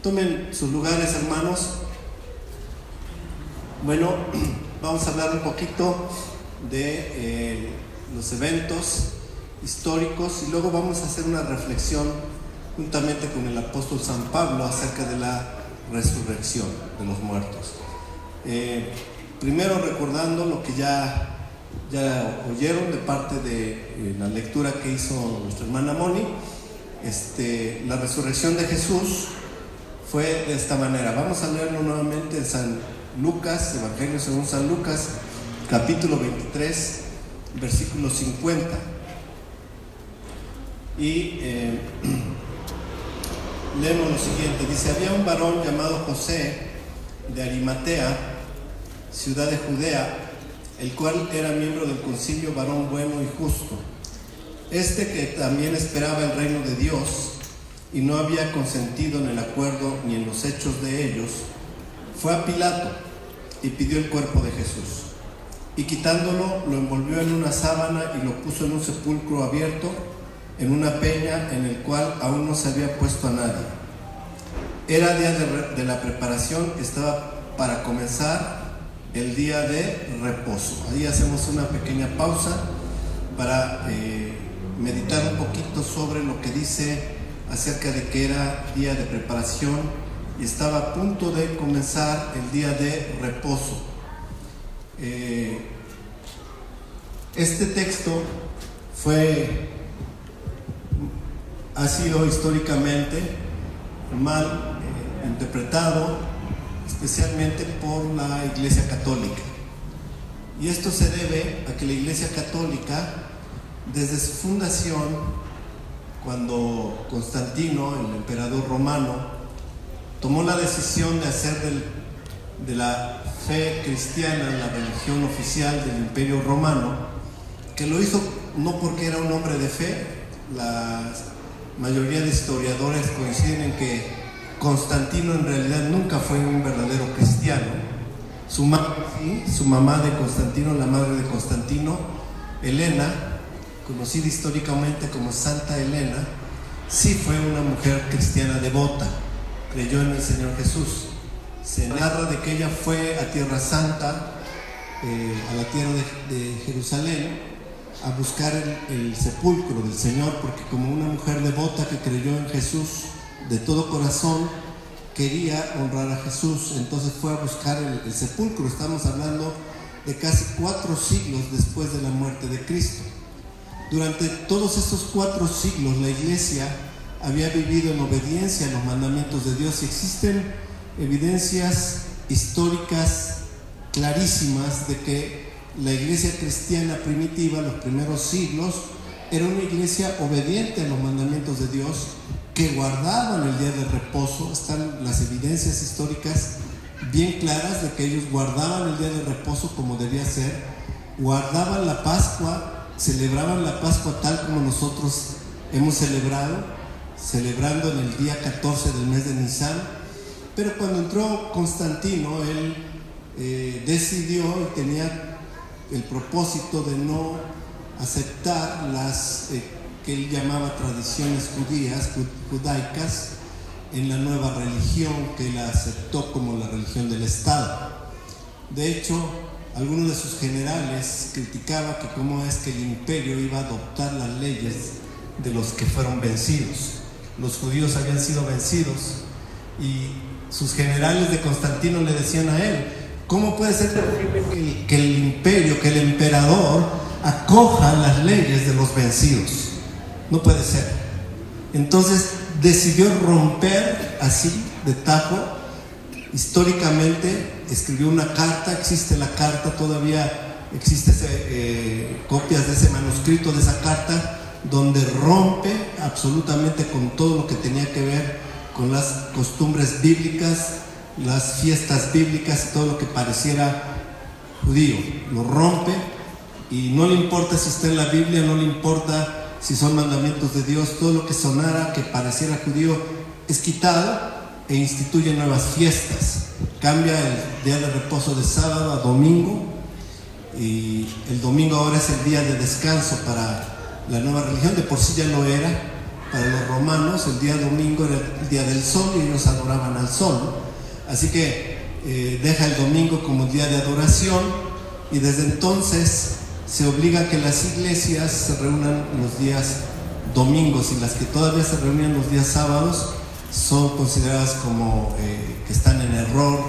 Tomen sus lugares, hermanos. Bueno, vamos a hablar un poquito de los eventos históricos y luego vamos a hacer una reflexión juntamente con el apóstol San Pablo acerca de la resurrección de los muertos. Primero recordando lo que ya oyeron de parte de la lectura que hizo nuestra hermana Moni. La resurrección de Jesús fue de esta manera. Vamos a leerlo nuevamente en San Lucas, Evangelio según San Lucas, capítulo 23, versículo 50. Y leemos lo siguiente. Dice: había un varón llamado José de Arimatea, ciudad de Judea, el cual era miembro del concilio, varón bueno y justo. Que también esperaba el reino de Dios y no había consentido en el acuerdo ni en los hechos de ellos, fue a Pilato y pidió el cuerpo de Jesús. Y quitándolo, lo envolvió en una sábana y lo puso en un sepulcro abierto, en una peña en el cual aún no se había puesto a nadie. Era día de la preparación, estaba para comenzar el día de reposo. Ahí hacemos una pequeña pausa para meditar un poquito sobre lo que dice acerca de que era día de preparación y estaba a punto de comenzar el día de reposo. Este texto ha sido históricamente mal interpretado, especialmente por la Iglesia Católica. Y esto se debe a que la Iglesia Católica, desde su fundación, cuando Constantino, el emperador romano, tomó la decisión de hacer de la fe cristiana la religión oficial del Imperio Romano, que lo hizo no porque era un hombre de fe. La mayoría de historiadores coinciden en que Constantino en realidad nunca fue un verdadero cristiano. Su mamá de Constantino, la madre de Constantino, Helena, conocida históricamente como Santa Helena, sí fue una mujer cristiana devota, creyó en el Señor Jesús. Se narra de que ella fue a Tierra Santa, a la tierra de Jerusalén, a buscar el sepulcro del Señor, porque como una mujer devota que creyó en Jesús de todo corazón, quería honrar a Jesús, entonces fue a buscar el sepulcro. Estamos hablando de casi 4 siglos después de la muerte de Cristo. Durante todos estos 4 siglos la Iglesia había vivido en obediencia a los mandamientos de Dios y existen evidencias históricas clarísimas de que la Iglesia cristiana primitiva, los primeros siglos, era una iglesia obediente a los mandamientos de Dios, que guardaban el día de reposo. Están las evidencias históricas bien claras de que ellos guardaban el día de reposo como debía ser, guardaban la Pascua, celebraban la Pascua tal como nosotros hemos celebrando en el día 14 del mes de Nisan. Pero cuando entró Constantino, él decidió y tenía el propósito de no aceptar las que él llamaba tradiciones judaicas en la nueva religión que él aceptó como la religión del Estado. De hecho, algunos de sus generales criticaban que cómo es que el imperio iba a adoptar las leyes de los que fueron vencidos. Los judíos habían sido vencidos y sus generales de Constantino le decían a él: ¿cómo puede ser que el imperio, que el emperador acoja las leyes de los vencidos? No puede ser. Entonces decidió romper así de tajo. Históricamente escribió una carta, existe la carta, todavía existe copias de ese manuscrito, de esa carta, donde rompe absolutamente con todo lo que tenía que ver con las costumbres bíblicas, las fiestas bíblicas y todo lo que pareciera judío. Lo rompe y no le importa si está en la Biblia, no le importa si son mandamientos de Dios. Todo lo que sonara, que pareciera judío, es quitado e instituye nuevas fiestas. Cambia el día de reposo de sábado a domingo, y el domingo ahora es el día de descanso para la nueva religión. De por sí ya lo era, Para los romanos el día domingo era el día del sol y ellos adoraban al sol. Así que deja el domingo como día de adoración, y desde entonces se obliga a que las iglesias se reúnan los días domingos, y las que todavía se reunían los días sábados son consideradas como que están en error,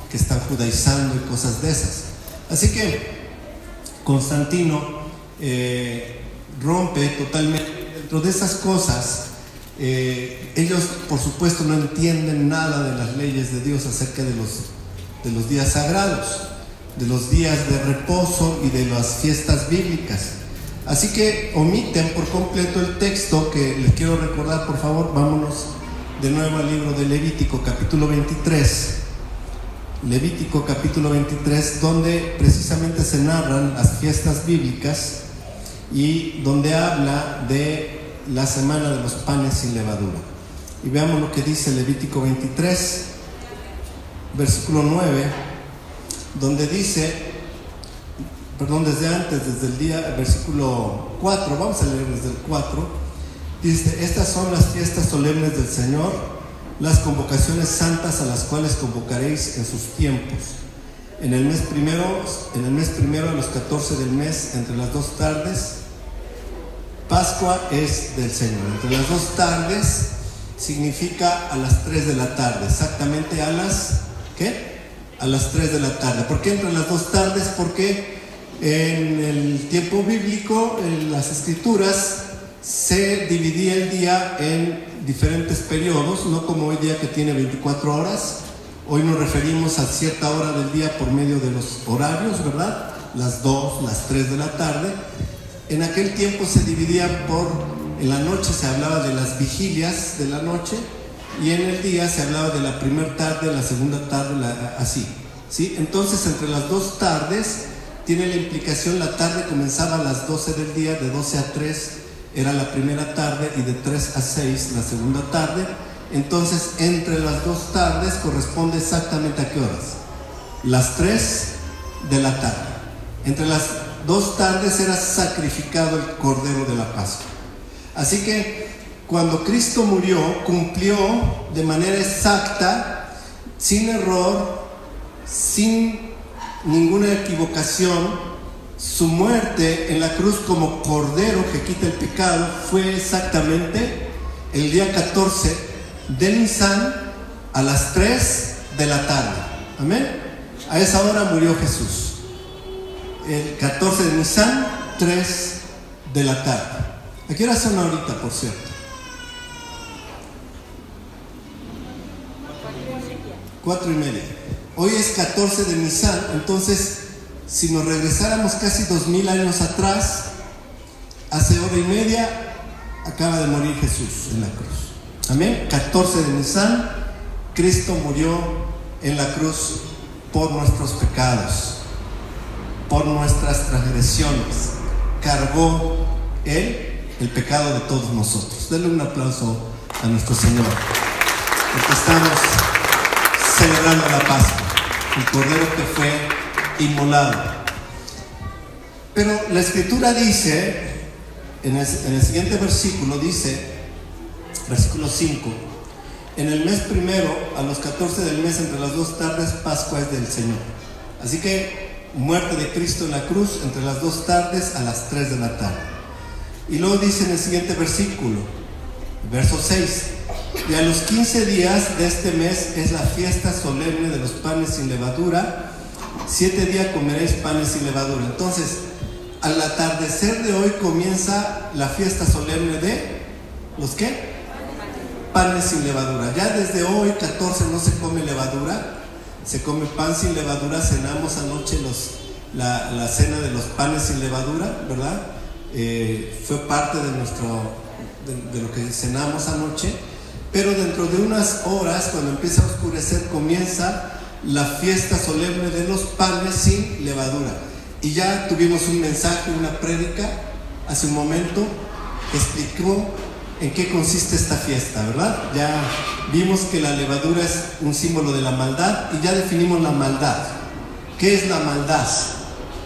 que están judaizando y cosas de esas. Así que Constantino rompe totalmente. Dentro de esas cosas, ellos por supuesto no entienden nada de las leyes de Dios acerca de los días sagrados, de los días de reposo y de las fiestas bíblicas. Así que omiten por completo el texto que les quiero recordar. Por favor, vámonos de nuevo al libro de Levítico, capítulo 23. Levítico, capítulo 23, donde precisamente se narran las fiestas bíblicas y donde habla de la semana de los panes sin levadura. Y veamos lo que dice Levítico 23, versículo 9, donde dice, desde antes, desde el día, versículo 4, vamos a leer desde el 4, dice: estas son las fiestas solemnes del Señor, las convocaciones santas a las cuales convocaréis en sus tiempos. En el mes primero a los 14 del mes, entre las 2 tardes, Pascua es del Señor. Entre las 2 tardes significa a las 3 de la tarde, exactamente a las, a las 3 de la tarde. ¿Por qué entre las 2 tardes? Porque en el tiempo bíblico, en las escrituras, se dividía el día en diferentes periodos, no como hoy día que tiene 24 horas. Hoy nos referimos a cierta hora del día por medio de los horarios, ¿verdad? Las 2, las 3 de la tarde. En aquel tiempo se dividía en la noche se hablaba de las vigilias de la noche, y en el día se hablaba de la primera tarde, la segunda tarde, así, ¿sí? Entonces, entre las 2 tardes tiene la implicación, la tarde comenzaba a las 12 del día, de 12 a 3 era la primera tarde, y de 3 a 6 la segunda tarde. Entonces, entre las 2 tardes corresponde exactamente a qué horas? Las 3 de la tarde. Entre las 2 tardes era sacrificado el Cordero de la Pascua. Así que cuando Cristo murió, cumplió de manera exacta, sin error, sin ninguna equivocación, su muerte en la cruz como Cordero que quita el pecado. Fue exactamente el día 14 de Nisan a las 3 de la tarde. Amén. A esa hora murió Jesús. El 14 de Nisan, 3 de la tarde. ¿A qué hora son ahorita, por cierto? 4:30. Hoy es 14 de Nisan. Entonces, si nos regresáramos casi 2000 años atrás, hace hora y media acaba de morir Jesús en la cruz. Amén. 14 de Nisan, Cristo murió en la cruz por nuestros pecados, por nuestras transgresiones. Cargó Él el pecado de todos nosotros. Denle un aplauso a nuestro Señor, porque estamos celebrando la Pascua, el Cordero que fue inmolado. Pero la Escritura dice, en el siguiente versículo, dice, versículo 5: en el mes primero, a los 14 del mes, entre las 2 tardes, Pascua es del Señor. Así que muerte de Cristo en la cruz entre las 2 tardes a las 3 de la tarde. Y luego dice en el siguiente versículo, verso 6: y a los 15 días de este mes es la fiesta solemne de los panes sin levadura. 7 días comeréis panes sin levadura. Entonces, al atardecer de hoy comienza la fiesta solemne de ¿los qué? Panes sin levadura. Ya desde hoy 14 no se come levadura, se come pan sin levadura. Cenamos anoche la cena de los panes sin levadura, ¿verdad? Fue parte de lo que cenamos anoche. Pero dentro de unas horas, cuando empieza a oscurecer, comienza la fiesta solemne de los panes sin levadura. Y ya tuvimos un mensaje, una prédica hace un momento que explicó en qué consiste esta fiesta, ¿verdad? Ya vimos que la levadura es un símbolo de la maldad, y ya definimos la maldad. ¿Qué es la maldad?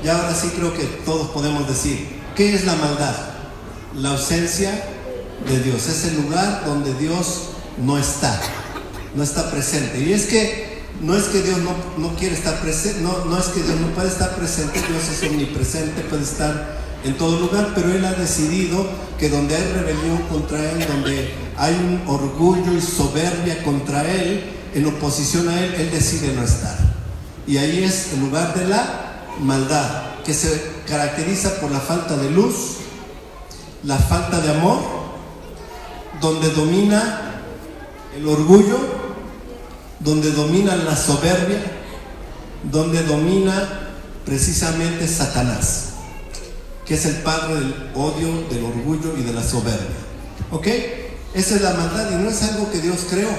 Ya ahora sí creo que todos podemos decir, ¿qué es la maldad? La ausencia de Dios, es el lugar donde Dios no está presente. Y es que no es que Dios no quiere estar presente, no es que Dios no puede estar presente. Dios es omnipresente, puede estar en todo lugar, pero Él ha decidido que donde hay rebelión contra Él, donde hay un orgullo y soberbia contra Él, en oposición a Él decide no estar. Y ahí es el lugar de la maldad, que se caracteriza por la falta de luz, la falta de amor, donde domina el orgullo, donde domina la soberbia, donde domina precisamente Satanás, que es el padre del odio, del orgullo y de la soberbia. ¿Ok? Esa es la maldad y no es algo que Dios creó,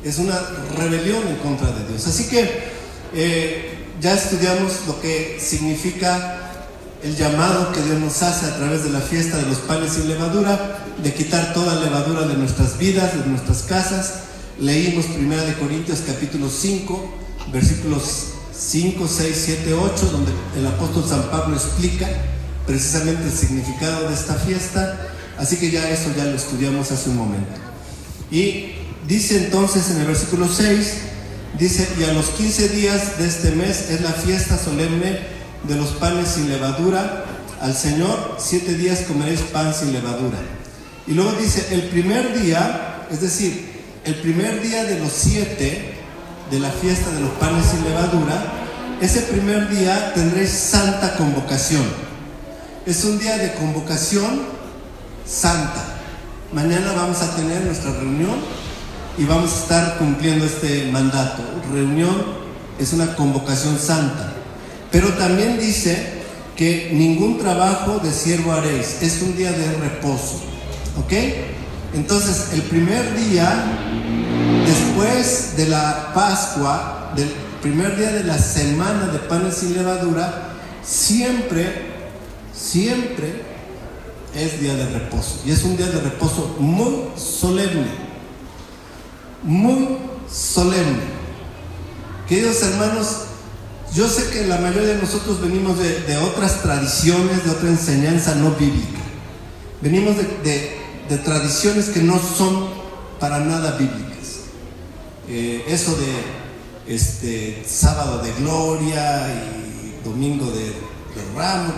es una rebelión en contra de Dios. Así que ya estudiamos lo que significa el llamado que Dios nos hace a través de la fiesta de los panes sin levadura, de quitar toda levadura de nuestras vidas, de nuestras casas. Leímos 1 Corintios capítulo 5, versículos 5, 6, 7, 8, donde el apóstol San Pablo explica precisamente el significado de esta fiesta. Así que ya eso ya lo estudiamos hace un momento. Y dice entonces en el versículo 6, dice: y a los 15 días de este mes es la fiesta solemne de los panes sin levadura al Señor, 7 días comeréis pan sin levadura. Y luego dice: el primer día, es decir, el primer día de los 7 de la fiesta de los panes sin levadura, ese primer día tendréis santa convocación. Es un día de convocación santa. Mañana vamos a tener nuestra reunión y vamos a estar cumpliendo este mandato. Reunión es una convocación santa. Pero también dice que ningún trabajo de siervo haréis. Es un día de reposo. ¿Ok? Entonces, el primer día, después de la Pascua, del primer día de la semana de panes sin levadura, siempre es día de reposo. Y es un día de reposo muy solemne. Muy solemne. Queridos hermanos, yo sé que la mayoría de nosotros venimos de otras tradiciones, de otra enseñanza no bíblica. Venimos de tradiciones que no son para nada bíblicas. Eso de sábado de gloria y domingo de Ramos,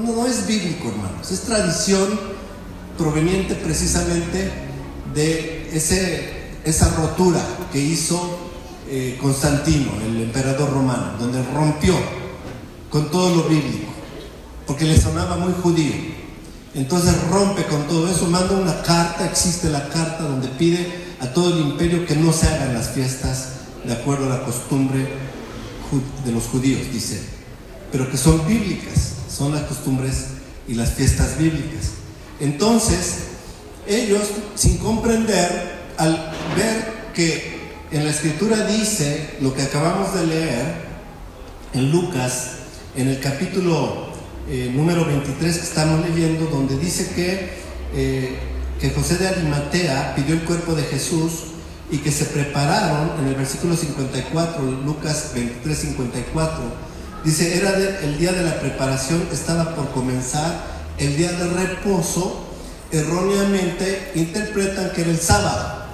no es bíblico, hermanos. Es tradición proveniente precisamente de esa rotura que hizo Constantino, el emperador romano, donde rompió con todo lo bíblico, porque le sonaba muy judío. Entonces rompe con todo eso, manda una carta, existe la carta donde pide a todo el imperio que no se hagan las fiestas de acuerdo a la costumbre de los judíos, dice, pero que son bíblicas, son las costumbres y las fiestas bíblicas. Entonces, ellos, sin comprender, al ver que en la escritura dice lo que acabamos de leer en Lucas, en el capítulo número 23 que estamos leyendo, donde dice que José de Arimatea pidió el cuerpo de Jesús y que se prepararon, en el versículo 54, Lucas 23, 54, dice: era el día de la preparación, estaba por comenzar el día de reposo. Erróneamente interpretan que era el sábado,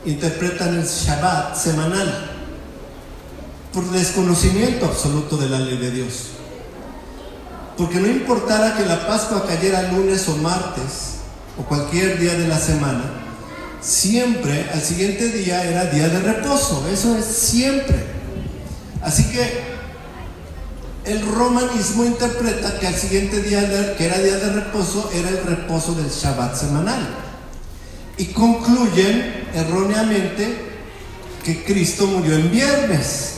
interpretan el Shabbat semanal, por desconocimiento absoluto de la ley de Dios. Porque no importara que la Pascua cayera lunes o martes o cualquier día de la semana, siempre al siguiente día era día de reposo. Eso es siempre. Así que el romanismo interpreta que al siguiente día, que era día de reposo, era el reposo del Shabbat semanal. Y concluyen erróneamente que Cristo murió en viernes.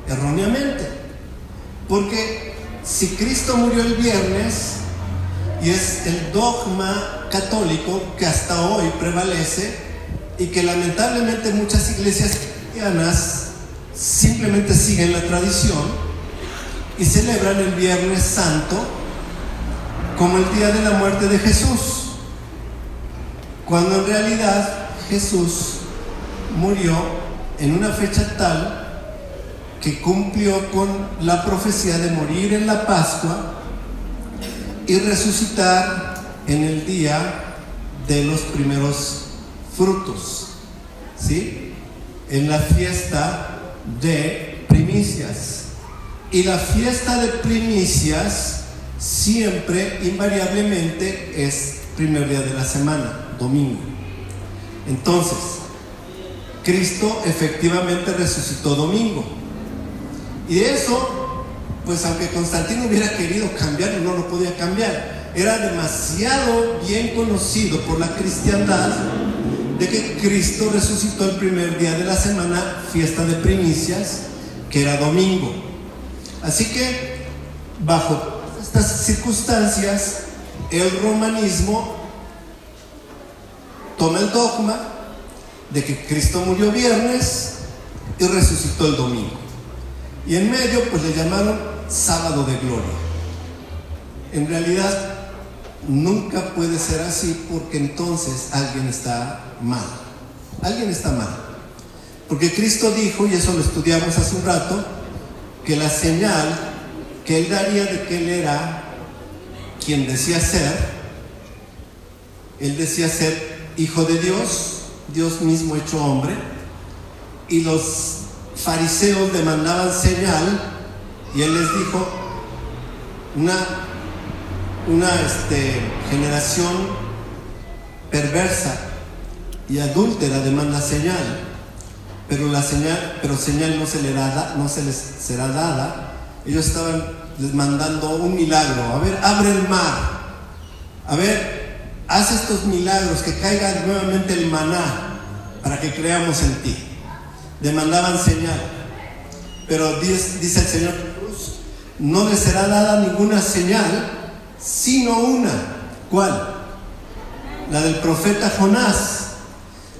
Erróneamente. Porque si Cristo murió el viernes, y es el dogma católico que hasta hoy prevalece, y que lamentablemente muchas iglesias cristianas simplemente siguen la tradición y celebran el Viernes Santo como el día de la muerte de Jesús, cuando en realidad Jesús murió en una fecha tal que cumplió con la profecía de morir en la Pascua y resucitar en el día de los primeros frutos, ¿sí? En la fiesta de primicias. Y la fiesta de primicias siempre, invariablemente, es primer día de la semana, domingo. Entonces, Cristo efectivamente resucitó domingo. Y de eso, pues aunque Constantino hubiera querido cambiarlo, no lo podía cambiar. Era demasiado bien conocido por la cristiandad de que Cristo resucitó el primer día de la semana, fiesta de primicias, que era domingo. Así que, bajo estas circunstancias, el romanismo toma el dogma de que Cristo murió viernes y resucitó el domingo. Y en medio, pues le llamaron sábado de gloria. En realidad, nunca puede ser así, porque entonces alguien está mal. Alguien está mal. Porque Cristo dijo, y eso lo estudiamos hace un rato, que la señal que Él daría de que Él era quien decía ser, Él decía ser Hijo de Dios, Dios mismo hecho hombre, y los fariseos demandaban señal, y Él les dijo, una generación perversa y adúltera demanda señal, pero señal no se les será dada. Ellos estaban les mandando un milagro. A ver, abre el mar. A ver, haz estos milagros, que caiga nuevamente el maná para que creamos en ti. Demandaban señal. Pero dice el Señor Jesús, no les será dada ninguna señal, sino una. ¿Cuál? La del profeta Jonás.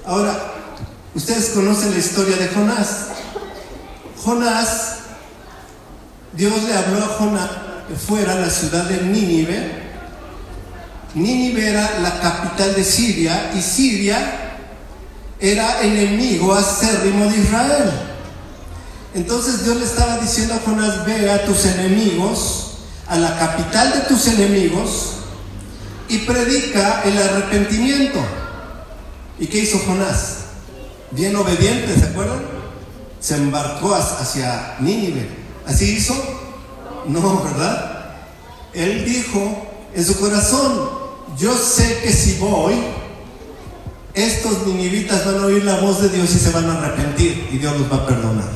Ahora, ustedes conocen la historia de Jonás. Jonás, Dios le habló a Jonás que fuera a la ciudad de Nínive. Nínive era la capital de Siria, y Siria era enemigo acérrimo de Israel. Entonces Dios le estaba diciendo a Jonás, ve a tus enemigos, a la capital de tus enemigos, y predica el arrepentimiento. ¿Y qué hizo Jonás? Bien obediente, ¿se acuerdan? Se embarcó hacia Nínive. ¿Así hizo? No, ¿verdad? Él dijo en su corazón, yo sé que si voy, estos ninivitas van a oír la voz de Dios y se van a arrepentir, y Dios los va a perdonar.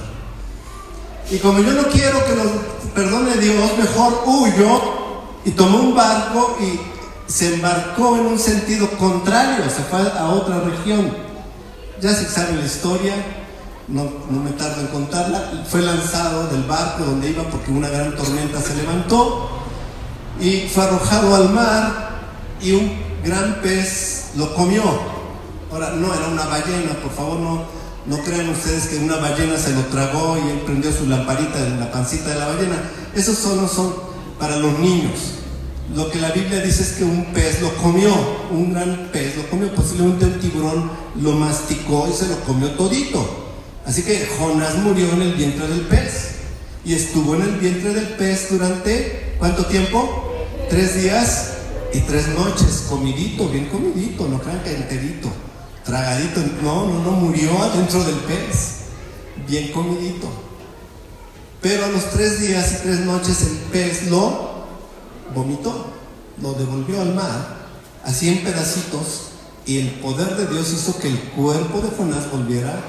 Y como yo no quiero que los perdone Dios, mejor huyo, y tomó un barco y se embarcó en un sentido contrario, se fue a otra región. Ya se sabe la historia, no me tardo en contarla. Fue lanzado del barco donde iba porque una gran tormenta se levantó, y fue arrojado al mar, y un gran pez lo comió. Ahora, no era una ballena, por favor, no crean ustedes que una ballena se lo tragó y él prendió su lamparita en la pancita de la ballena. Esos solo son para los niños. Lo que la Biblia dice es que un pez lo comió, un gran pez lo comió, posiblemente un tiburón lo masticó y se lo comió todito. Así que Jonás murió en el vientre del pez, y estuvo en el vientre del pez durante, ¿cuánto tiempo? 3 días y 3 noches, comidito, bien comidito, no crean que enterito, tragadito, no, murió adentro del pez, bien comidito. Pero a los 3 días y 3 noches el pez lo vomitó, lo devolvió al mar, así en pedacitos, y el poder de Dios hizo que el cuerpo de Jonás volviera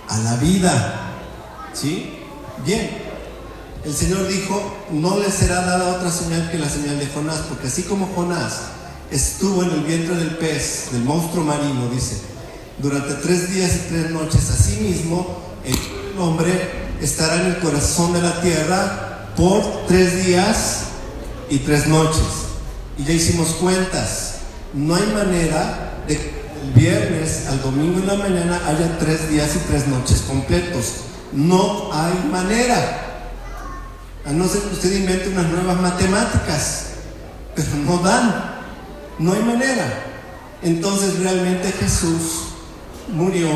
a la vida. ¿Sí? Bien. El Señor dijo, no le será dada otra señal que la señal de Jonás, porque así como Jonás estuvo en el vientre del pez, del monstruo marino, dice, durante 3 días y 3 noches, así mismo el hombre estará en el corazón de la tierra por 3 días y 3 noches. Y ya hicimos cuentas, no hay manera de que el viernes al domingo en la mañana haya 3 días y 3 noches completos. No hay manera, a no ser que usted invente unas nuevas matemáticas, pero no dan, no hay manera. Entonces realmente Jesús murió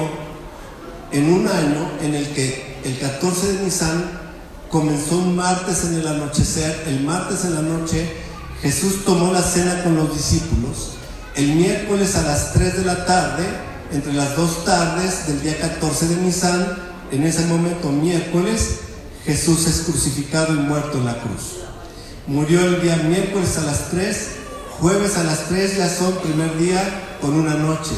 en un año en el que el 14 de Nisan comenzó un martes en el anochecer. El martes en la noche Jesús tomó la cena con los discípulos, El miércoles a las 3 de la tarde, entre las 2 tardes del día 14 de Nisan, en ese momento miércoles, Jesús es crucificado y muerto en la cruz. Murió el día miércoles a las 3, jueves a las 3 ya son primer día con una noche,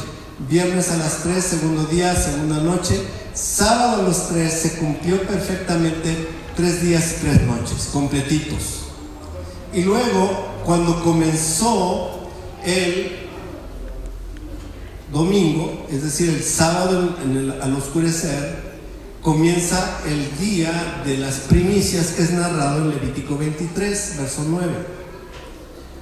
viernes a las 3, segundo día, segunda noche, sábado a los 3 se cumplió perfectamente 3 días y 3 noches, completitos. Y luego, cuando comenzó el domingo, es decir, el sábado al oscurecer, comienza el día de las primicias, que es narrado en Levítico 23, verso 9.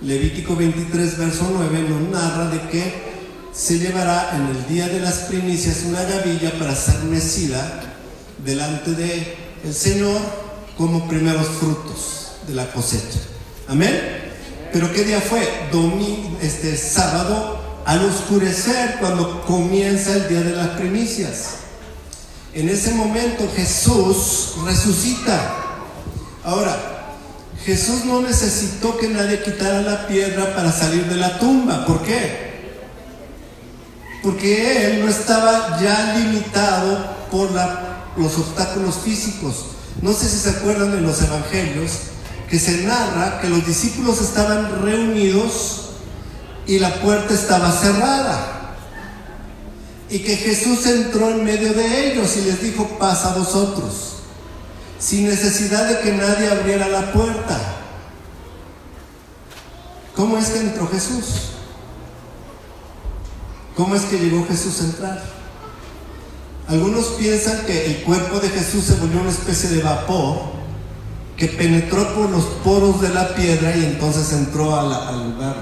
Levítico 23, verso 9 nos narra de que se llevará en el día de las primicias una gavilla para ser mecida delante del Señor como primeros frutos de la cosecha. Amén. Pero ¿qué día fue? Sábado al oscurecer, cuando comienza el día de las primicias. En ese momento Jesús resucita. Ahora, Jesús no necesitó que nadie quitara la piedra para salir de la tumba. ¿Por qué? Porque Él no estaba ya limitado por los obstáculos físicos. No sé si se acuerdan de los evangelios, que se narra que los discípulos estaban reunidos y la puerta estaba cerrada. Y que Jesús entró en medio de ellos y les dijo: pasa a vosotros, sin necesidad de que nadie abriera la puerta. ¿Cómo es que entró Jesús? ¿Cómo es que llegó Jesús a entrar? Algunos piensan que el cuerpo de Jesús se volvió una especie de vapor que penetró por los poros de la piedra y entonces entró al lugar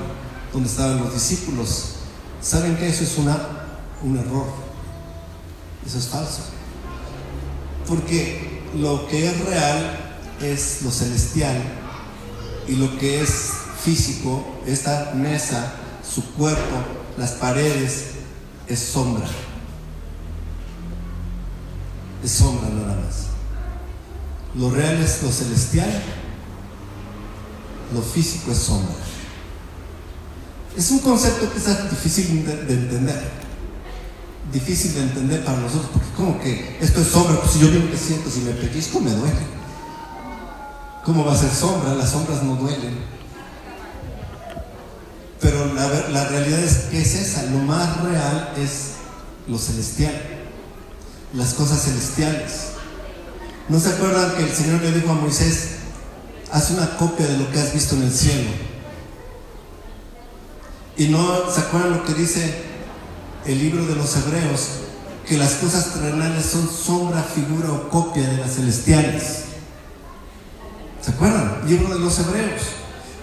donde estaban los discípulos. ¿Saben que eso es un error? Eso es falso. Porque lo que es real es lo celestial, y lo que es físico, esta mesa, su cuerpo, las paredes, es sombra. Es sombra nada más. Lo real es lo celestial, lo físico es sombra. Es un concepto que es difícil de entender. Difícil de entender para nosotros, porque como que esto es sombra, pues si yo bien me siento, si me pellizco me duele. ¿Cómo va a ser sombra? Las sombras no duelen. Pero la realidad es que es esa. Lo más real es lo celestial, las cosas celestiales. ¿No se acuerdan que el Señor le dijo a Moisés: haz una copia de lo que has visto en el cielo? Y no se acuerdan lo que dice el libro de los Hebreos, que las cosas terrenales son sombra, figura o copia de las celestiales. ¿Se acuerdan? Libro de los Hebreos.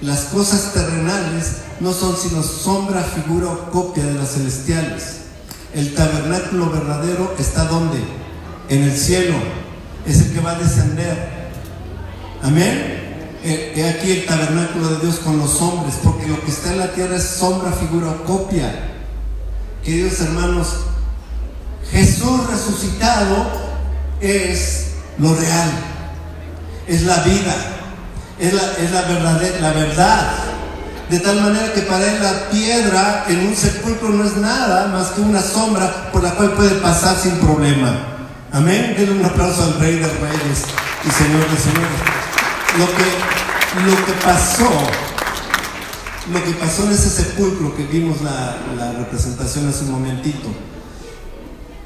Las cosas terrenales no son sino sombra, figura o copia de las celestiales. El tabernáculo verdadero está ¿dónde? En el cielo. Es el que va a descender. Amén. He aquí el tabernáculo de Dios con los hombres, porque lo que está en la tierra es sombra, figura o copia. Queridos hermanos, Jesús resucitado es lo real, es la vida, es la verdad. De tal manera que para Él la piedra en un sepulcro no es nada más que una sombra por la cual puede pasar sin problema. Amén. Denle un aplauso al Rey de Reyes y Señor de Señores. Lo que pasó en ese sepulcro que vimos la representación hace un momentito,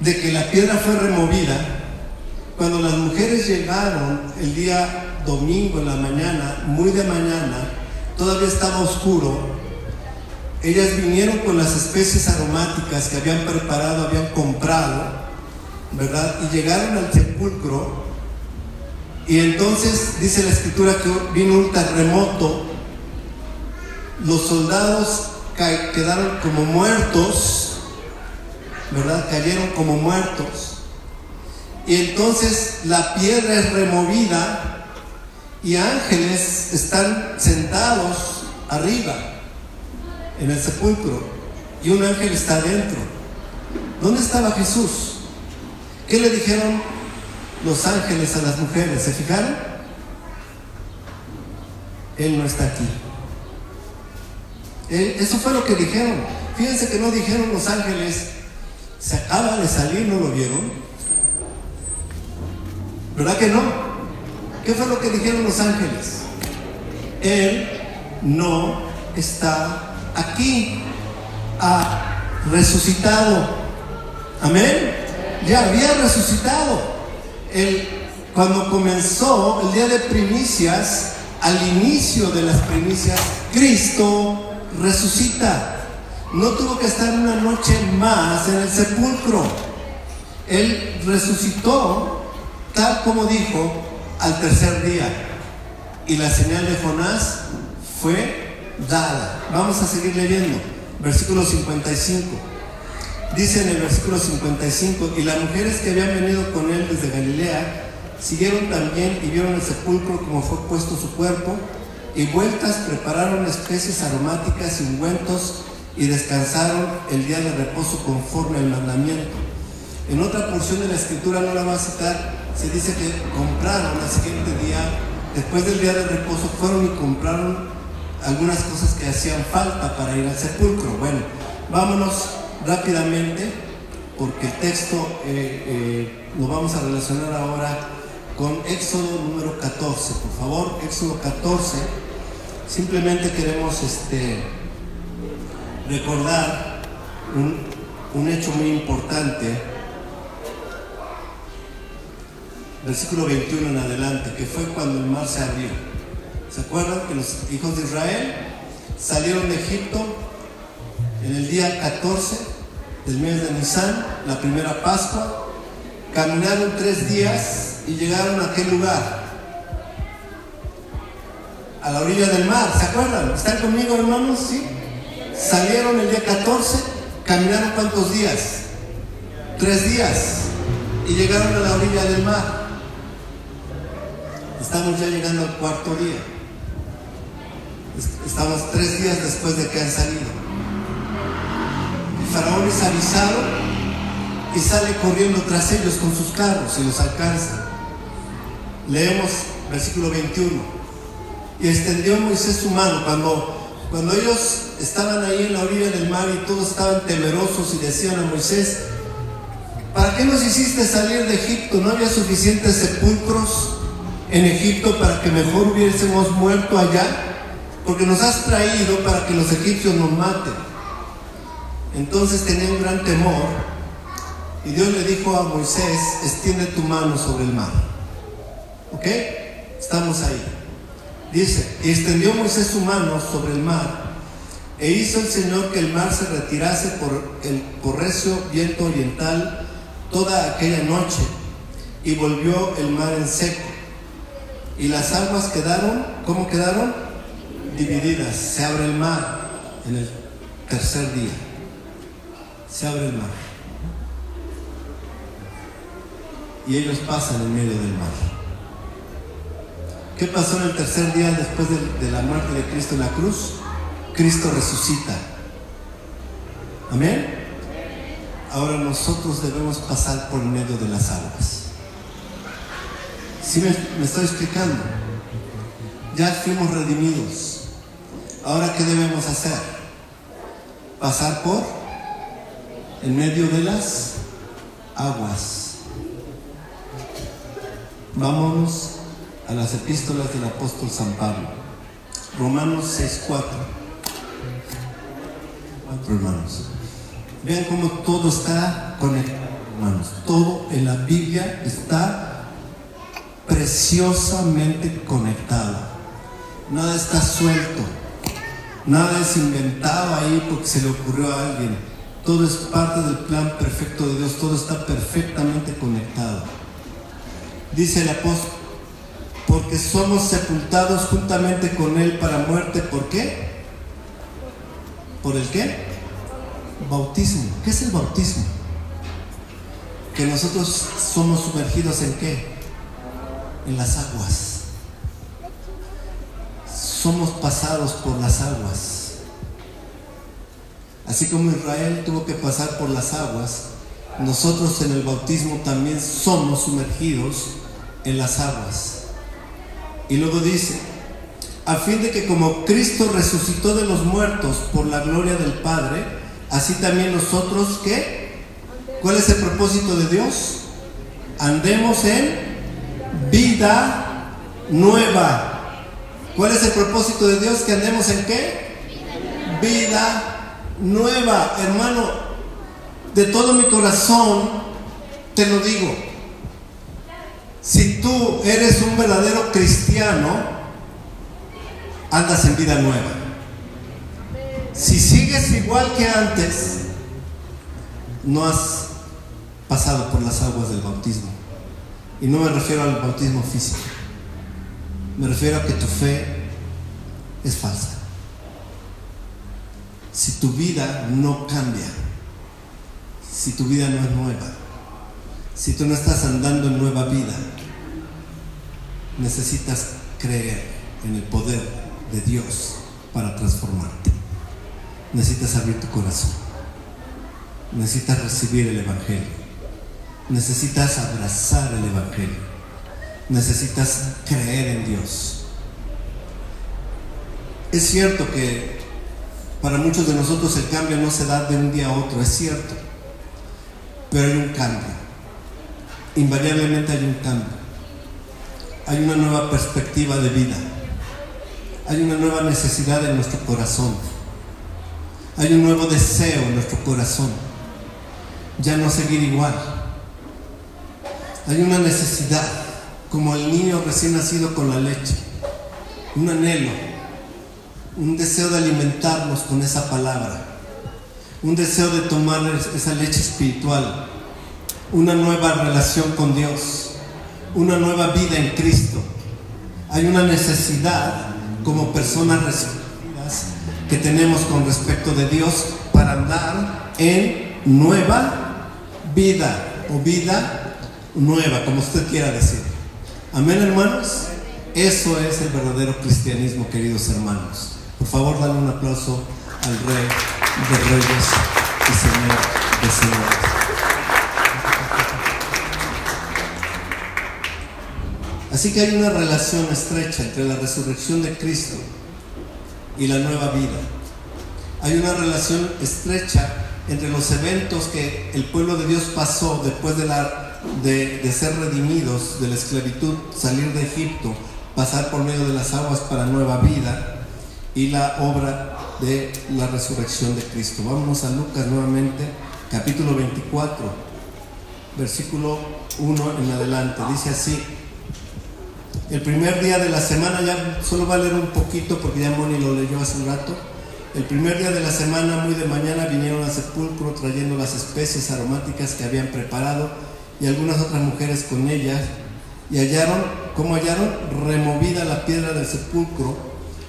de que la piedra fue removida, cuando las mujeres llegaron el día domingo en la mañana, muy de mañana, todavía estaba oscuro. Ellas vinieron con las especies aromáticas que habían preparado, habían comprado, ¿verdad? Y llegaron al sepulcro, y entonces dice la escritura que vino un terremoto. Los soldados quedaron como muertos, ¿verdad? Cayeron como muertos. Y entonces la piedra es removida y ángeles están sentados arriba en el sepulcro y un ángel está adentro. ¿Dónde estaba Jesús? ¿Qué le dijeron los ángeles a las mujeres? ¿Se fijaron? Él no está aquí. Eso fue lo que dijeron. Fíjense que no dijeron los ángeles, se acaba de salir, ¿no lo vieron? ¿Verdad que no? ¿Qué fue lo que dijeron los ángeles? Él no está aquí, ha resucitado. Amén. Ya había resucitado. Cuando comenzó el día de primicias, al inicio de las primicias, Cristo resucita. No tuvo que estar una noche más en el sepulcro. Él resucitó, tal como dijo, al tercer día. Y la señal de Jonás fue dada. Vamos a seguir leyendo. Versículo 55. Dice en el versículo 55: y las mujeres que habían venido con él desde Galilea siguieron también y vieron el sepulcro como fue puesto su cuerpo, y vueltas prepararon especies aromáticas y ungüentos, y descansaron el día de reposo conforme al mandamiento. En otra porción de la escritura, no la voy a citar, se dice que compraron al siguiente día, después del día de reposo, fueron y compraron algunas cosas que hacían falta para ir al sepulcro. Bueno, vámonos rápidamente, porque el texto lo vamos a relacionar ahora con Éxodo número 14. Por favor, Éxodo 14. Simplemente queremos recordar un hecho muy importante, versículo 21 en adelante, que fue cuando el mar se abrió. ¿Se acuerdan que los hijos de Israel salieron de Egipto en el día 14 del mes de Nisan, la primera Pascua? Caminaron 3 días y llegaron a aquel lugar, a la orilla del mar. ¿Se acuerdan? ¿Están conmigo, hermanos? ¿Sí? Salieron el día 14, caminaron ¿cuántos días? 3 días, y llegaron a la orilla del mar. Estamos ya llegando al 4.º día. Estamos 3 días después de que han salido. El faraón es avisado y sale corriendo tras ellos con sus carros y los alcanza. Leemos versículo 21. Y extendió Moisés su mano. Cuando ellos estaban ahí en la orilla del mar y todos estaban temerosos, y decían a Moisés: ¿para qué nos hiciste salir de Egipto? ¿No había suficientes sepulcros en Egipto para que mejor hubiésemos muerto allá? Porque nos has traído para que los egipcios nos maten. Entonces tenían gran temor, y Dios le dijo a Moisés: extiende tu mano sobre el mar. ¿Ok? Estamos ahí. Dice: y extendió Moisés su mano sobre el mar, e hizo el Señor que el mar se retirase por recio viento oriental toda aquella noche, y volvió el mar en seco, y las aguas quedaron, ¿cómo quedaron? Divididas. Se abre el mar en el tercer día. Se abre el mar, y ellos pasan en medio del mar. ¿Qué pasó en el tercer día después de la muerte de Cristo en la cruz? Cristo resucita. Amén. Ahora nosotros debemos pasar por medio de las aguas. ¿Sí me estoy explicando? Ya fuimos redimidos. Ahora, ¿qué debemos hacer? Pasar por en medio de las aguas. Vámonos a las epístolas del apóstol San Pablo. Romanos 6:4. Hermanos, vean cómo todo está conectado, hermanos. Todo en la Biblia está preciosamente conectado. Nada está suelto, nada es inventado ahí porque se le ocurrió a alguien. Todo es parte del plan perfecto de Dios. Todo está perfectamente conectado. Dice el apóstol: porque somos sepultados juntamente con Él para muerte. ¿Por qué? ¿Por el qué? Bautismo. ¿Qué es el bautismo? Que nosotros somos sumergidos ¿en qué? En las aguas. Somos pasados por las aguas. Así como Israel tuvo que pasar por las aguas, nosotros en el bautismo también somos sumergidos en las aguas. Y luego dice: a fin de que como Cristo resucitó de los muertos por la gloria del Padre, así también nosotros, ¿qué? ¿Cuál es el propósito de Dios? Andemos en vida nueva. ¿Cuál es el propósito de Dios? Que andemos en ¿qué? Vida nueva. Hermano, de todo mi corazón te lo digo. Si tú eres un verdadero cristiano, andas en vida nueva. Si sigues igual que antes, no has pasado por las aguas del bautismo. Y no me refiero al bautismo físico. Me refiero a que tu fe es falsa. Si tu vida no cambia, si tu vida no es nueva, si tú no estás andando en nueva vida, necesitas creer en el poder de Dios para transformarte. Necesitas abrir tu corazón. Necesitas recibir el Evangelio. Necesitas abrazar el Evangelio. Necesitas creer en Dios. Es cierto que para muchos de nosotros el cambio no se da de un día a otro, es cierto, pero hay un cambio. Invariablemente hay un cambio. Hay una nueva perspectiva de vida. Hay una nueva necesidad en nuestro corazón. Hay un nuevo deseo en nuestro corazón. Ya no seguir igual. Hay una necesidad, como el niño recién nacido con la leche. Un anhelo, un deseo de alimentarnos con esa palabra. Un deseo de tomar esa leche espiritual. Una nueva relación con Dios. Una nueva vida en Cristo. Hay una necesidad como personas resurgidas que tenemos con respecto de Dios para andar en nueva vida o vida nueva, como usted quiera decir. Amén, hermanos. Eso es el verdadero cristianismo, queridos hermanos. Por favor, dale un aplauso al Rey de Reyes y Señor de Señores. Así que hay una relación estrecha entre la resurrección de Cristo y la nueva vida. Hay una relación estrecha entre los eventos que el pueblo de Dios pasó después de ser redimidos de la esclavitud, salir de Egipto, pasar por medio de las aguas para nueva vida, y la obra de la resurrección de Cristo. Vámonos a Lucas nuevamente, capítulo 24, versículo 1 en adelante. Dice así: el primer día de la semana, ya solo va a leer un poquito porque ya Moni lo leyó hace un rato. El primer día de la semana, muy de mañana, vinieron al sepulcro trayendo las especies aromáticas que habían preparado, y algunas otras mujeres con ellas, y ¿cómo hallaron? Removida la piedra del sepulcro,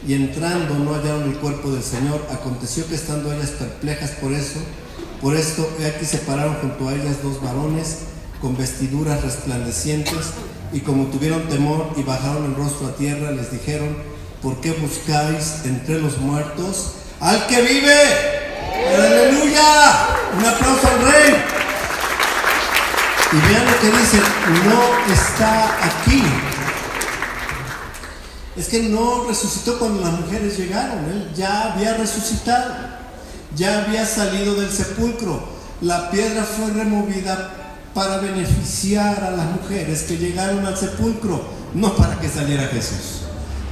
y entrando no hallaron el cuerpo del Señor. Aconteció que estando ellas perplejas por esto, he aquí se pararon junto a ellas dos varones con vestiduras resplandecientes, y como tuvieron temor y bajaron el rostro a tierra, les dijeron: ¿por qué buscáis entre los muertos al que vive? ¡Aleluya! Un aplauso al Rey. Y vean lo que dice: no está aquí. Es que no resucitó cuando las mujeres llegaron. Él ya había resucitado, ya había salido del sepulcro. La piedra fue removida para beneficiar a las mujeres que llegaron al sepulcro, no para que saliera Jesús.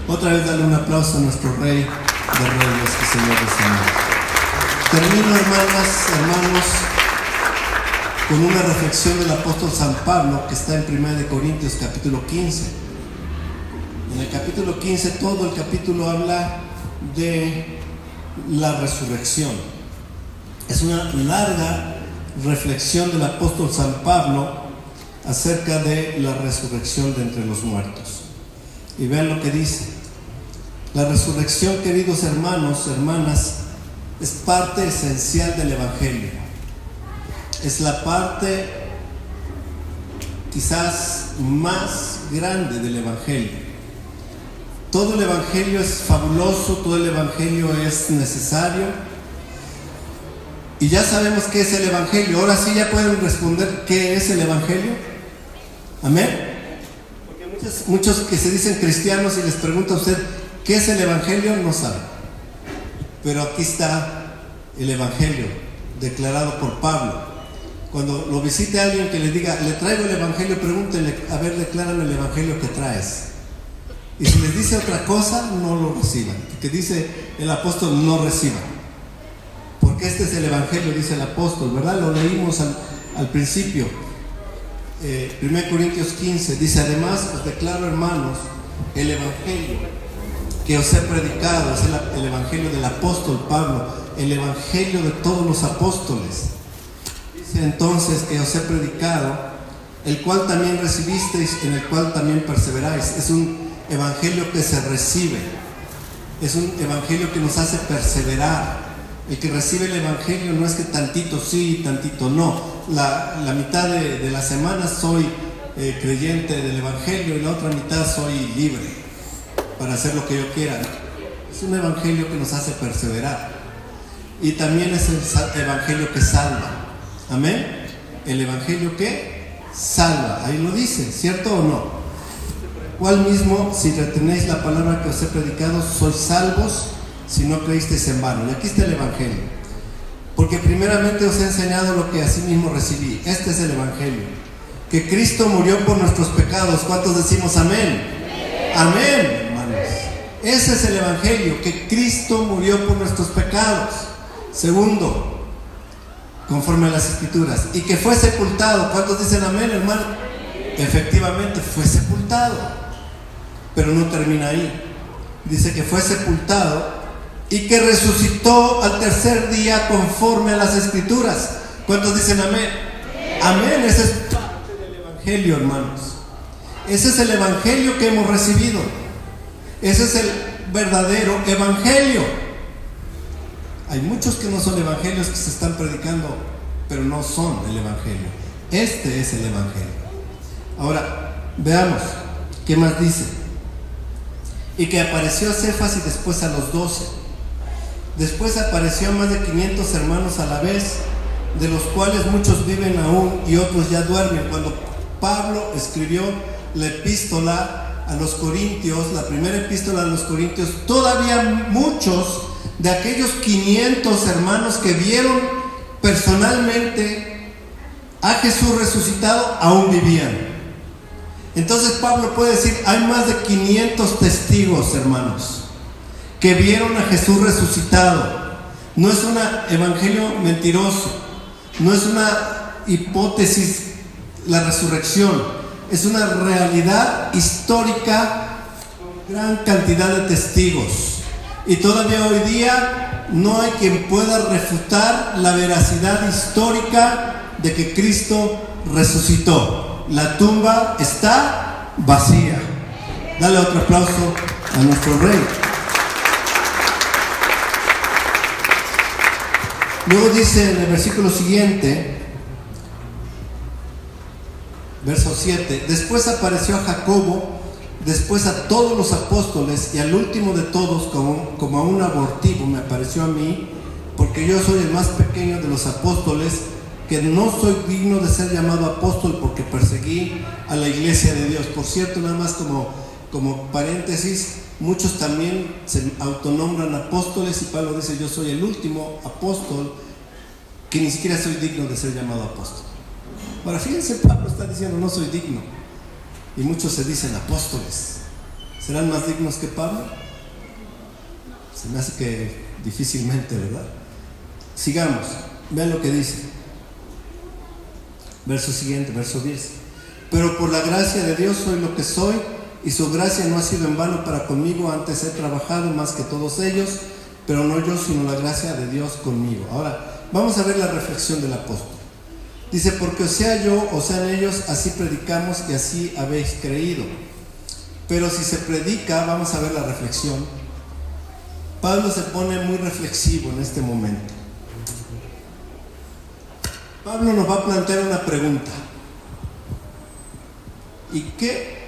Otra vez dale un aplauso a nuestro Rey de Reyes y Señor de Señores. Termino, hermanas, hermanos, con una reflexión del apóstol San Pablo que está en 1 Corintios capítulo 15. En el capítulo 15, todo el capítulo habla de la resurrección. Es una larga reflexión del apóstol San Pablo acerca de la resurrección de entre los muertos. Y vean lo que dice. La resurrección, queridos hermanos, hermanas, es parte esencial del Evangelio. Es la parte quizás más grande del Evangelio. Todo el Evangelio es fabuloso, todo el Evangelio es necesario. Y ya sabemos qué es el Evangelio. Ahora sí ya pueden responder qué es el Evangelio. Amén. Porque muchos que se dicen cristianos y les pregunta a usted qué es el Evangelio, no saben. Pero aquí está el Evangelio declarado por Pablo. Cuando lo visite alguien que le diga, le traigo el Evangelio, pregúntenle, a ver, declárame el Evangelio que traes. Y si les dice otra cosa, no lo reciban. Que dice el apóstol, no reciban. Porque este es el Evangelio, dice el apóstol, ¿verdad? Lo leímos al principio. 1 Corintios 15 dice: además os declaro, hermanos, el Evangelio que os he predicado, es el Evangelio del apóstol Pablo, el Evangelio de todos los apóstoles. Dice entonces que os he predicado, el cual también recibisteis, en el cual también perseveráis. Es un Evangelio que se recibe, es un Evangelio que nos hace perseverar. El que recibe el Evangelio no es que tantito sí, tantito no. La mitad de la semana soy creyente del Evangelio y la otra mitad soy libre para hacer lo que yo quiera. Es un Evangelio que nos hace perseverar. Y también es el Evangelio que salva. Amén. El Evangelio que salva. Ahí lo dice, ¿cierto o no? Cual mismo, si retenéis la palabra que os he predicado, sois salvos si no creísteis en vano. Y aquí está el Evangelio. Porque primeramente os he enseñado lo que asimismo recibí. Este es el Evangelio. Que Cristo murió por nuestros pecados. ¿Cuántos decimos amén? Amén, hermanos. Ese es el Evangelio. Que Cristo murió por nuestros pecados. Segundo, conforme a las Escrituras. Y que fue sepultado. ¿Cuántos dicen amén, hermano? Efectivamente, fue sepultado. Pero no termina ahí. Dice que fue sepultado y que resucitó al tercer día conforme a las Escrituras. ¿Cuántos dicen amén? Amén. Ese es parte del Evangelio, hermanos. Ese es el Evangelio que hemos recibido. Ese es el verdadero Evangelio. Hay muchos que no son evangelios que se están predicando, pero no son el Evangelio. Este es el Evangelio. Ahora, veamos qué más dice. Y que apareció a Cefas y después a los 12. Después apareció a más de 500 hermanos a la vez, de los cuales muchos viven aún y otros ya duermen. Cuando Pablo escribió la epístola a los Corintios, la primera epístola a los Corintios, todavía muchos de aquellos 500 hermanos que vieron personalmente a Jesús resucitado aún vivían. Entonces Pablo puede decir, hay más de 500 testigos, hermanos, que vieron a Jesús resucitado. No es un evangelio mentiroso, no es una hipótesis la resurrección, es una realidad histórica con gran cantidad de testigos. Y todavía hoy día no hay quien pueda refutar la veracidad histórica de que Cristo resucitó. La tumba está vacía. Dale otro aplauso a nuestro Rey. Luego dice en el versículo siguiente, verso 7: después apareció a Jacobo, después a todos los apóstoles, y al último de todos, como a un abortivo, me apareció a mí, porque yo soy el más pequeño de los apóstoles, que no soy digno de ser llamado apóstol porque perseguí a la iglesia de Dios. Por cierto, nada más como paréntesis, muchos también se autonombran apóstoles, y Pablo dice, yo soy el último apóstol que ni siquiera soy digno de ser llamado apóstol. Ahora fíjense, Pablo está diciendo, no soy digno, y muchos se dicen apóstoles. ¿Serán más dignos que Pablo? Se me hace que difícilmente, ¿verdad? Sigamos, vean lo que dice. Verso siguiente, verso 10: pero por la gracia de Dios soy lo que soy, y su gracia no ha sido en vano para conmigo. Antes he trabajado más que todos ellos, pero no yo, sino la gracia de Dios conmigo. Ahora, vamos a ver la reflexión del apóstol. Dice, porque o sea yo o sean ellos, así predicamos y así habéis creído. Pero si se predica, vamos a ver la reflexión. Pablo se pone muy reflexivo en este momento. Pablo nos va a plantear una pregunta. ¿Y qué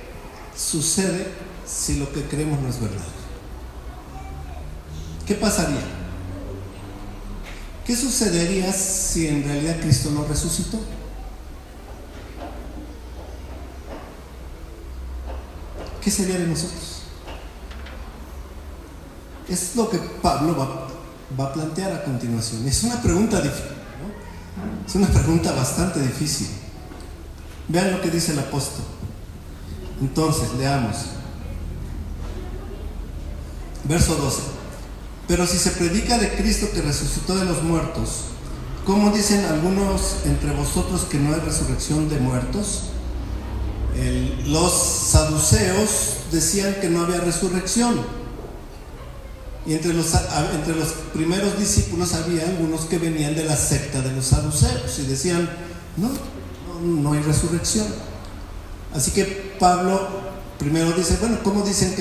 sucede si lo que creemos no es verdad? ¿Qué pasaría? ¿Qué sucedería si en realidad Cristo no resucitó? ¿Qué sería de nosotros? Es lo que Pablo va a plantear a continuación. Es una pregunta difícil, ¿no? Es una pregunta bastante difícil. Vean lo que dice el apóstol. Entonces, leamos. Verso 12. Pero si se predica de Cristo que resucitó de los muertos, ¿cómo dicen algunos entre vosotros que no hay resurrección de muertos? Los saduceos decían que no había resurrección. Y entre los primeros discípulos había algunos que venían de la secta de los saduceos y decían, no hay resurrección. Así que Pablo primero dice, bueno, ¿cómo dicen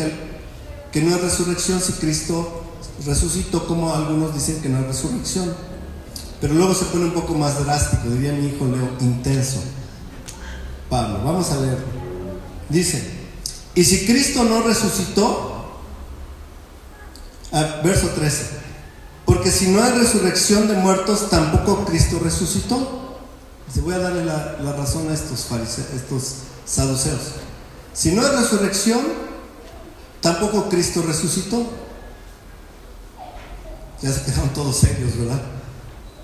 que no hay resurrección si Cristo resucitó? Como algunos dicen que no hay resurrección. Pero luego se pone un poco más drástico, diría mi hijo Leo, intenso. Pablo, vamos a leer. Dice, y si Cristo no resucitó, verso 13, porque si no hay resurrección de muertos, tampoco Cristo resucitó. Dice, voy a darle la razón a estos saduceos. Si no hay resurrección, tampoco Cristo resucitó. Ya se quedaron todos serios, ¿verdad?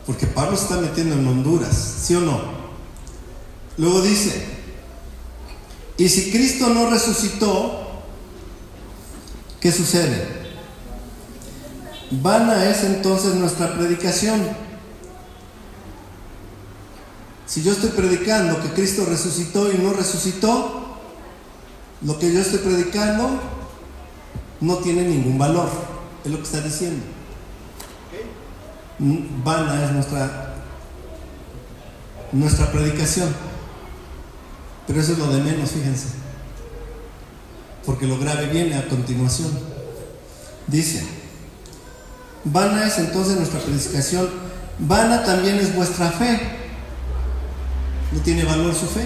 Porque Pablo se está metiendo en Honduras, ¿sí o no? Luego dice, y si Cristo no resucitó, ¿qué sucede? Vana es entonces nuestra predicación. Si yo estoy predicando que Cristo resucitó y no resucitó, lo que yo estoy predicando no tiene ningún valor. Es lo que está diciendo. Vana es nuestra predicación. Pero eso es lo de menos, fíjense, porque lo grave viene a continuación. Dice, vana es entonces nuestra predicación, vana también es vuestra fe. No tiene valor su fe.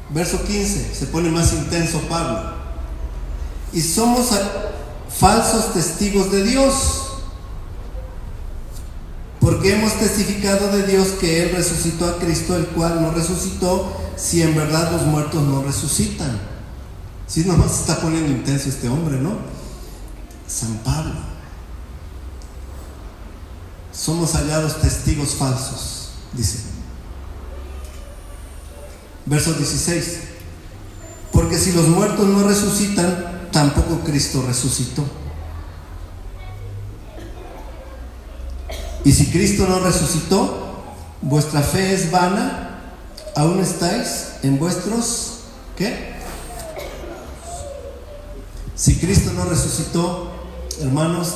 Verso 15, se pone más intenso Pablo. Y somos falsos testigos de Dios, porque hemos testificado de Dios que Él resucitó a Cristo, el cual no resucitó, si en verdad los muertos no resucitan. Si nomás se está poniendo intenso este hombre, ¿no? San Pablo. Somos hallados testigos falsos, dice. Verso 16. Porque si los muertos no resucitan, tampoco Cristo resucitó. Y si Cristo no resucitó, vuestra fe es vana, aún estáis en vuestros, ¿qué? Si Cristo no resucitó, hermanos,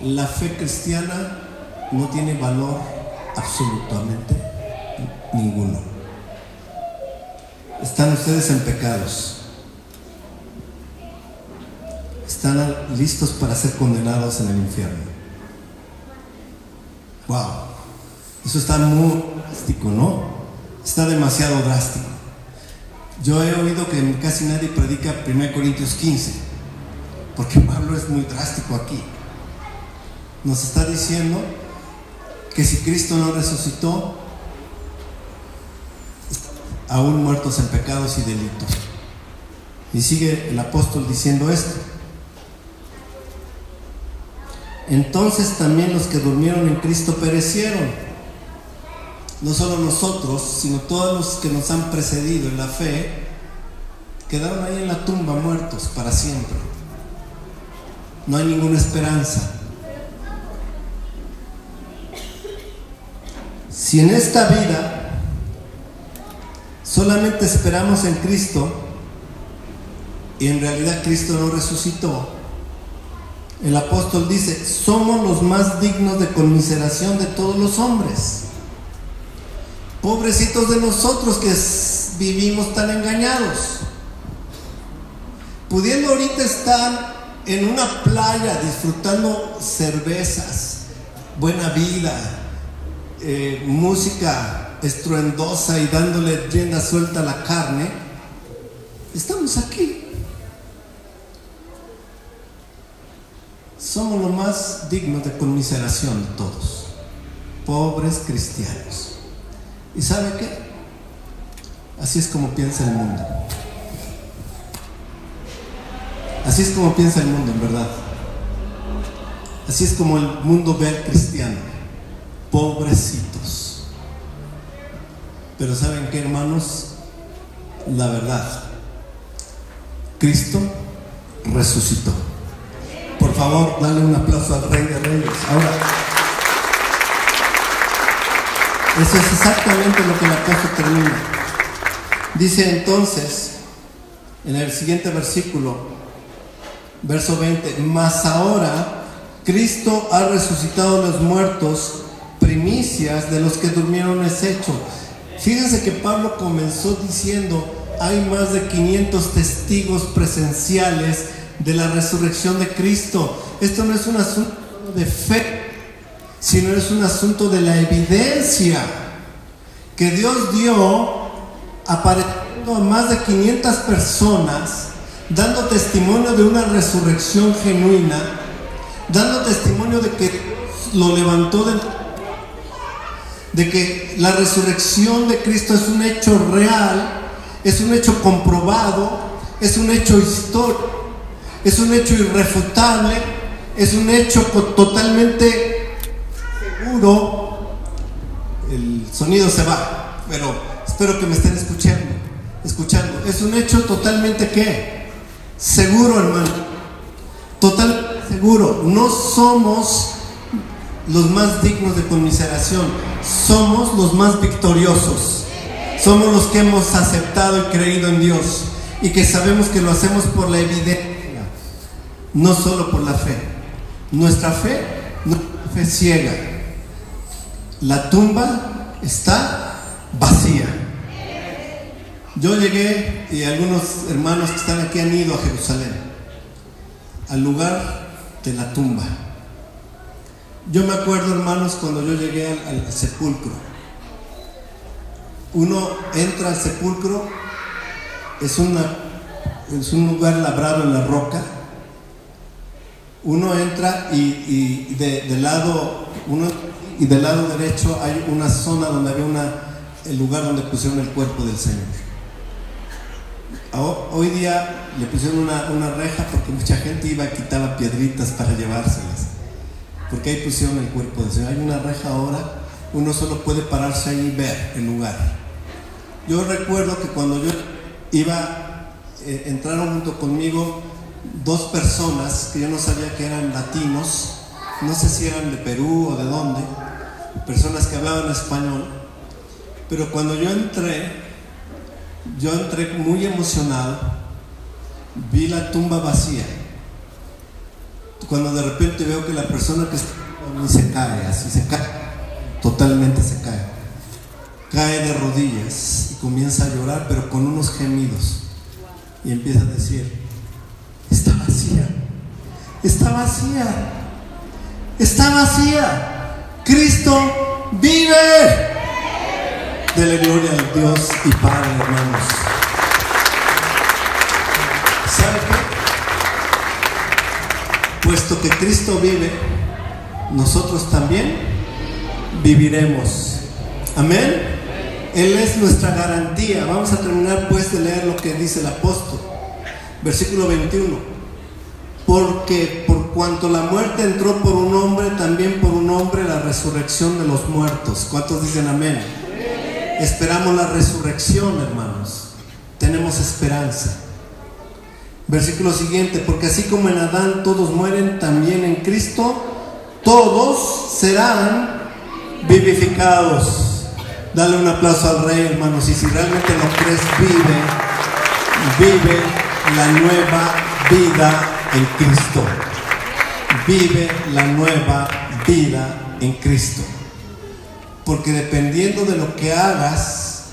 la fe cristiana no tiene valor absolutamente ninguno. Están ustedes en pecados. Están listos para ser condenados en el infierno. Wow, eso está muy drástico, ¿no? Está demasiado drástico. Yo he oído que casi nadie predica 1 Corintios 15, porque Pablo es muy drástico aquí. Nos está diciendo que si Cristo no resucitó, aún muertos en pecados y delitos. Y sigue el apóstol diciendo esto. Entonces también los que durmieron en Cristo perecieron. No solo nosotros, sino todos los que nos han precedido en la fe, quedaron ahí en la tumba muertos para siempre. No hay ninguna esperanza. Si en esta vida solamente esperamos en Cristo y en realidad Cristo no resucitó, el apóstol dice, somos los más dignos de conmiseración de todos los hombres. Pobrecitos de nosotros que vivimos tan engañados, pudiendo ahorita estar en una playa disfrutando cervezas, buena vida, música estruendosa y dándole rienda suelta a la carne. Estamos aquí. Somos lo más dignos de conmiseración de todos, pobres cristianos. ¿Y sabe qué? Así es como piensa el mundo. Así es como piensa el mundo, en verdad. Así es como el mundo ve al cristiano. Pobrecitos. Pero ¿saben qué, hermanos? La verdad, Cristo resucitó. Por favor, dale un aplauso al Rey de Reyes. Ahora, eso es exactamente lo que el apóstol termina. Dice entonces, en el siguiente versículo, verso 20: mas ahora Cristo ha resucitado a los muertos, primicias de los que durmieron es hecho. Fíjense que Pablo comenzó diciendo: hay más de 500 testigos presenciales de la resurrección de Cristo. Esto no es un asunto de fe, sino es un asunto de la evidencia que Dios dio, apareciendo a más de 500 personas, dando testimonio de una resurrección genuina, dando testimonio de que Dios lo levantó de que la resurrección de Cristo es un hecho real, es un hecho comprobado, es un hecho histórico, es un hecho irrefutable, es un hecho totalmente seguro. El sonido se va, pero espero que me estén escuchando. Es un hecho totalmente ¿qué? Seguro, hermano. Totalmente seguro. No somos los más dignos de conmiseración, somos los más victoriosos. Somos los que hemos aceptado y creído en Dios, y que sabemos que lo hacemos por la evidencia, no solo por la fe. Nuestra fe no es una fe ciega. La tumba está vacía. Yo llegué, y algunos hermanos que están aquí han ido a Jerusalén, al lugar de la tumba. Yo me acuerdo, hermanos, cuando yo llegué al sepulcro. Uno entra al sepulcro, es un lugar labrado en la roca. Uno entra y del lado derecho hay una zona donde había el lugar donde pusieron el cuerpo del Señor. Hoy día le pusieron una reja porque mucha gente iba y quitaba piedritas para llevárselas, porque ahí pusieron el cuerpo del Señor. Hay una reja ahora, uno solo puede pararse ahí y ver el lugar. Yo recuerdo que cuando yo iba, entraron junto conmigo dos personas que yo no sabía que eran latinos, no sé si eran de Perú o de dónde, personas que hablaban español. Pero cuando yo entré muy emocionado, vi la tumba vacía. Cuando de repente veo que la persona que está se cae, así se cae, totalmente se cae de rodillas y comienza a llorar, pero con unos gemidos, y empieza a decir: está vacía, está vacía, está vacía, Cristo vive. Dele gloria a Dios y Padre, hermanos. ¿Sabe qué? Puesto que Cristo vive, nosotros también viviremos. Amén. Él es nuestra garantía. Vamos a terminar pues de leer lo que dice el apóstol. Versículo 21. Porque por cuanto la muerte entró por un hombre, también por un hombre la resurrección de los muertos. ¿Cuántos dicen amén? Esperamos la resurrección, hermanos. Tenemos esperanza. Versículo siguiente: porque así como en Adán todos mueren, también en Cristo todos serán vivificados. Dale un aplauso al Rey, hermanos. Y si realmente lo crees, vive la nueva vida en Cristo. Vive la nueva vida en Cristo. Porque dependiendo de lo que hagas,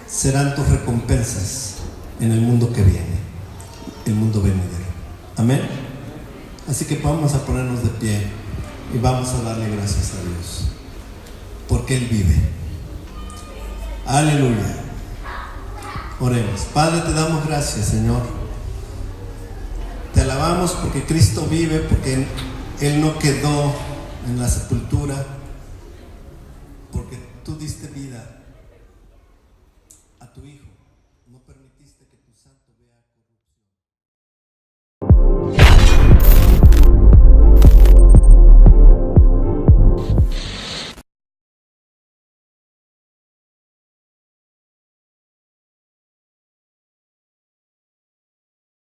serán tus recompensas en el mundo que viene, el mundo venidero. Amén. Así que vamos a ponernos de pie y vamos a darle gracias a Dios, porque Él vive. Aleluya. Oremos. Padre, te damos gracias, Señor. Te alabamos porque Cristo vive, porque Él no quedó en la sepultura, porque tú diste vida a tu Hijo.